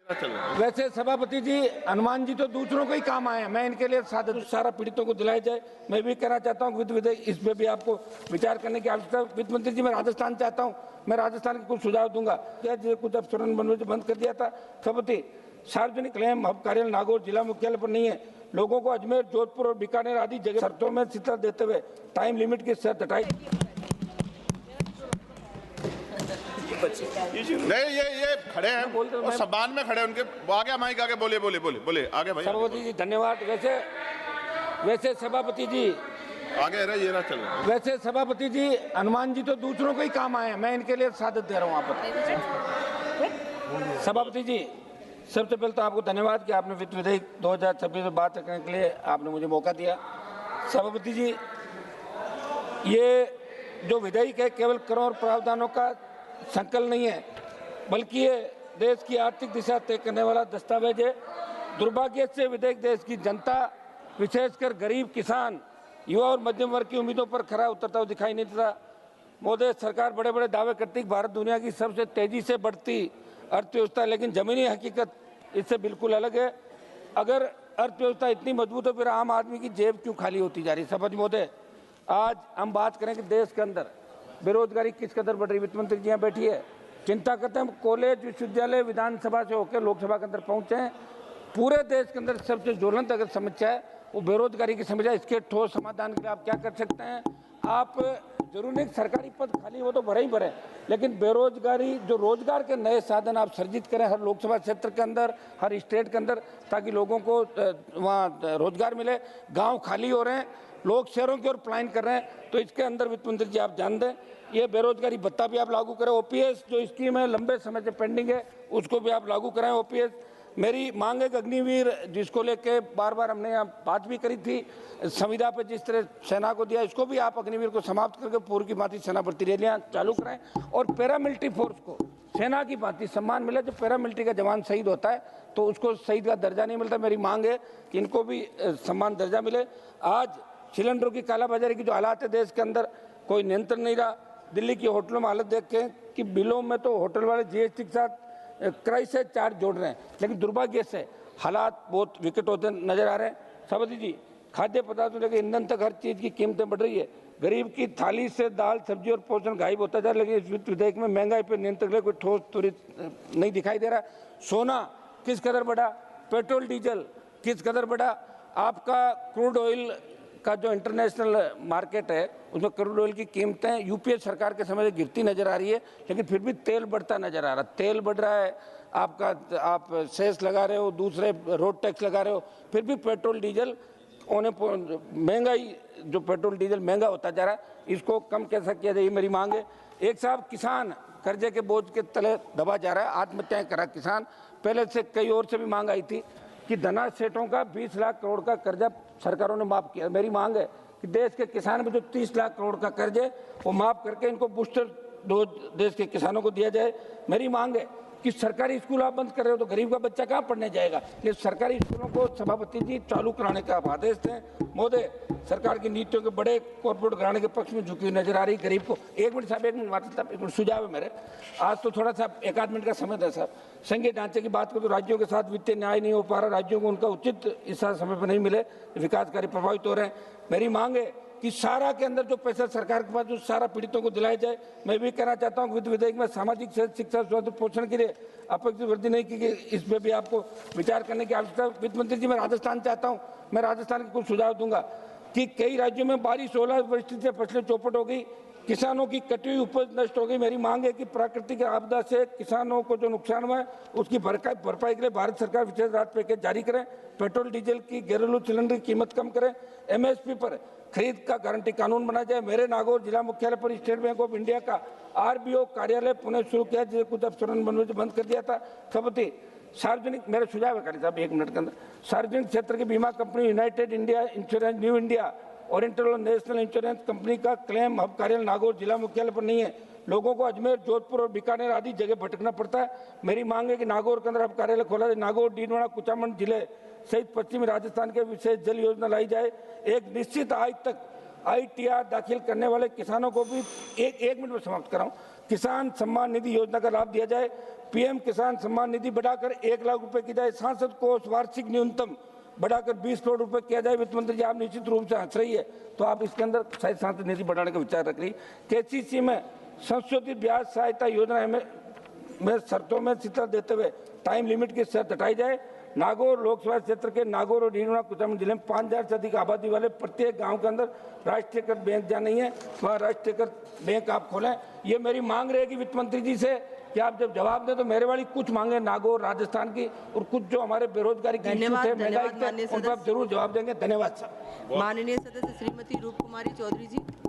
वैसे सभापति जी, हनुमान जी तो दूसरों को ही काम आए हैं, मैं इनके लिए सारा पीड़ितों को दिलाया जाए। मैं भी कहना चाहता हूँ वित्त विधेयक, इस पे भी आपको विचार करने की आवश्यकता। वित्त मंत्री जी, मैं राजस्थान चाहता हूँ, मैं राजस्थान के कुछ सुझाव दूंगा। क्या कुछ अफसरों ने बंद कर दिया था। सभापति, सार्वजनिक क्लेम हब कार्यालय नागौर जिला मुख्यालय पर नहीं है। लोगों को अजमेर, जोधपुर और बीकानेर आदि जगह शर्तों में शिक्षा देते हुए टाइम लिमिट की शर्त हटाई। नहीं, ये खड़े हैं और सम्मान में खड़े हैं उनके आगे, माइक आगे, बोले आगे भाई। सभापति जी धन्यवाद। वैसे सभापति जी आगे रहा, ये रहा चल रहा। वैसे सभापति जी, हनुमान जी तो दूसरों को ही काम आए हैं, मैं इनके लिए सादत दे रहा हूँ आप। सभापति जी, सबसे पहले तो आपको धन्यवाद कि आपने वित्त विधेयक 2026 में बात करने के लिए आपने मुझे मौका दिया। सभापति जी, ये जो विधेयक है केवल करों और प्रावधानों का संकलन नहीं है, बल्कि ये देश की आर्थिक दिशा तय करने वाला दस्तावेज है। दुर्भाग्य से विधेयक देश की जनता, विशेषकर गरीब किसान, युवा और मध्यम वर्ग की उम्मीदों पर खरा उतरता हुआ दिखाई नहीं देता। मोदी सरकार बड़े बड़े दावे करती है भारत दुनिया की सबसे तेजी से बढ़ती अर्थव्यवस्था, लेकिन जमीनी हकीकत इससे बिल्कुल अलग है। अगर अर्थव्यवस्था इतनी मजबूत हो फिर आम आदमी की जेब क्यों खाली होती जा रही है। सपा महोदय, आज हम बात करें कि देश के अंदर बेरोजगारी किस कदर बढ़ रही। वित्त मंत्री जी यहाँ बैठी है, चिंता करते हैं। कॉलेज, विश्वविद्यालय, विधानसभा से होकर लोकसभा के अंदर पहुंचे हैं। पूरे देश के अंदर सबसे ज्वलंत अगर समस्या है वो बेरोजगारी की समस्या। इसके ठोस समाधान के लिए आप क्या कर सकते हैं। आप जरूर नहीं सरकारी पद खाली हो तो भरे ही भरे, लेकिन बेरोजगारी, जो रोजगार के नए साधन आप सर्जित करें हर लोकसभा क्षेत्र के अंदर, हर स्टेट के अंदर, ताकि लोगों को वहाँ रोजगार मिले। गाँव खाली हो रहे हैं, लोग शहरों की ओर पलायन कर रहे हैं, तो इसके अंदर वित्त मंत्री जी आप जान दें, ये बेरोजगारी भत्ता भी आप लागू करें। ओपीएस जो स्कीम है लंबे समय से पेंडिंग है, उसको भी आप लागू कराएं। ओपीएस मेरी मांग है कि अग्निवीर, जिसको लेके बार बार हमने यहाँ बात भी करी थी, संविदा पे जिस तरह सेना को दिया, इसको भी आप अग्निवीर को समाप्त करके पूर्व की भांति सेना भर्ती रैलियाँ चालू कराएं। और पैरामिलिट्री फोर्स को सेना की भांति सम्मान मिले। जो पैरामिलिट्री का जवान शहीद होता है तो उसको शहीद का दर्जा नहीं मिलता। मेरी मांग है कि इनको भी सम्मान दर्जा मिले। आज सिलेंडरों की कालाबाजारी की जो हालात है देश के अंदर, कोई नियंत्रण नहीं रहा। दिल्ली की होटलों में हालत देख के कि बिलों में तो होटल वाले जीएसटी के साथ क्रय से चार्ज जोड़ रहे हैं, लेकिन दुर्भाग्य से हालात बहुत विकट होते नजर आ रहे हैं। सभापति जी, खाद्य पदार्थों लेकर ईंधन तक हर चीज़ की कीमतें बढ़ रही है। गरीब की थाली से दाल, सब्जी और पोषण गायब होता जा रहा है, लेकिन इस वित्त विधेयक में महंगाई पर नियंत्रण के लिए कोई ठोस त्वरित नहीं दिखाई दे रहा। सोना किस कदर बढ़ा, पेट्रोल डीजल किस कदर बढ़ा, आपका क्रूड ऑयल का जो इंटरनेशनल मार्केट है उसमें क्रूड ऑयल की कीमतें यूपीए सरकार के समय से गिरती नजर आ रही है, लेकिन फिर भी तेल बढ़ता नजर आ रहा है। तेल बढ़ रहा है आपका, आप सेस लगा रहे हो, दूसरे रोड टैक्स लगा रहे हो, फिर भी पेट्रोल डीजल महंगाई, जो पेट्रोल डीजल महंगा होता जा रहा है, इसको कम कैसा किया जाए, मेरी मांग है। एक साहब, किसान कर्जे के बोझ के तले दबा जा रहा है, आत्महत्याएं करा किसान। पहले से कई और से भी मांग आई थी कि धना सेठों का 20 लाख करोड़ का कर्जा सरकारों ने माफ किया। मेरी मांग है कि देश के किसान में जो 30 लाख करोड़ का कर्ज है वो माफ करके इनको बूस्टर डोज देश के किसानों को दिया जाए। मेरी मांग है कि सरकारी स्कूल आप बंद कर रहे हो तो गरीब का बच्चा कहाँ पढ़ने जाएगा। ये सरकारी स्कूलों को सभापति जी चालू कराने का आप आदेश दें। महोदय, सरकार की नीतियों के बड़े कॉर्पोरेट घराने के पक्ष में झुकी नजर आ रही गरीब को। एक मिनट साहब, एक मिनट सुझाव है मेरे, आज तो थोड़ा सा 1 आध मिनट का समय था साहब। संघीय ढांचे की बात करें तो राज्यों के साथ वित्तीय न्याय नहीं हो पा रहा, राज्यों को उनका उचित हिस्सा समय पर नहीं मिले, विकास कार्य प्रभावित हो रहे हैं। मेरी मांग है कि सारा के अंदर जो पैसा सरकार के पास जो सारा पीड़ितों को दिलाया जाए। मैं भी कहना चाहता हूँ वित्त विधेयक में सामाजिक शिक्षा, स्वास्थ्य, पोषण के लिए अपेक्षित वृद्धि नहीं की गई, इस पर भी आपको विचार करने की आवश्यकता। वित्त मंत्री जी, मैं राजस्थान चाहता हूँ, मैं राजस्थान के कुछ सुझाव दूंगा कि कई राज्यों में बारिश, ओला वृष्टि से फसलें चौपट हो गई, किसानों की कटी हुई उपज नष्ट हो गई। मेरी मांग है कि प्राकृतिक आपदा से किसानों को जो नुकसान हुआ है उसकी भरपाई के लिए भारत सरकार विशेष राहत पैकेज जारी करें। पेट्रोल डीजल की घरेलू सिलेंडर की कीमत कम करें। एमएसपी पर खरीद का गारंटी कानून बनाया जाए। मेरे नागौर जिला मुख्यालय पर स्टेट बैंक ऑफ इंडिया का आरबीओ कार्यालय पुनः शुरू किया, जिसे कुछ अफसरों ने बंद कर दिया था। सभापति, सार्वजनिक, मेरे सुझाव है खाली साहब 1 मिनट के अंदर, सार्वजनिक क्षेत्र की बीमा company United India insurance, new India oriental और नेशनल इंश्योरेंस कंपनी का क्लेम हब कार्यालय नागौर जिला मुख्यालय पर नहीं है। लोगों को अजमेर, जोधपुर और बीकानेर आदि जगह भटकना पड़ता है। मेरी मांग है कि नागौर के अंदर हब कार्यालय खोला जाए। नागौर, डीडवाना, कुचामन जिले सहित पश्चिमी राजस्थान के विशेष जल योजना लाई जाए। एक निश्चित आय तक ITR दाखिल करने वाले किसानों को भी एक मिनट में समाप्त कराऊं, किसान सम्मान निधि योजना का लाभ दिया जाए। पीएम किसान सम्मान निधि बढ़ाकर 1 लाख रुपए की जाए। सांसद कोष वार्षिक न्यूनतम बढ़ाकर 20 करोड़ रुपए किया जाए। वित्त मंत्री जी, आप निश्चित रूप से हंस रही है, तो आप इसके अंदर शायद सांसद निधि बढ़ाने का विचार रख रही। केसीसी में संशोधित ब्याज सहायता योजना में शर्तों में शिथिलता देते हुए टाइम लिमिट की शर्त हटाई जाए। नागौर लोकसभा क्षेत्र के नागौर और रीवा कुचामन जिले में 5000 से अधिक आबादी वाले प्रत्येक गांव के अंदर राष्ट्रीयकृत बैंक जहाँ नहीं है वहाँ राष्ट्रीयकृत बैंक आप खोलें। ये मेरी मांग रहेगी वित्त मंत्री जी से कि आप जब जवाब दें तो मेरे वाली कुछ मांगे नागौर राजस्थान की और कुछ जो हमारे बेरोजगारी की इश्यू थे, महंगाई थे, उन पर आप जरूर जवाब देंगे। धन्यवाद सर। माननीय सदस्य श्रीमती रूप कुमारी चौधरी जी।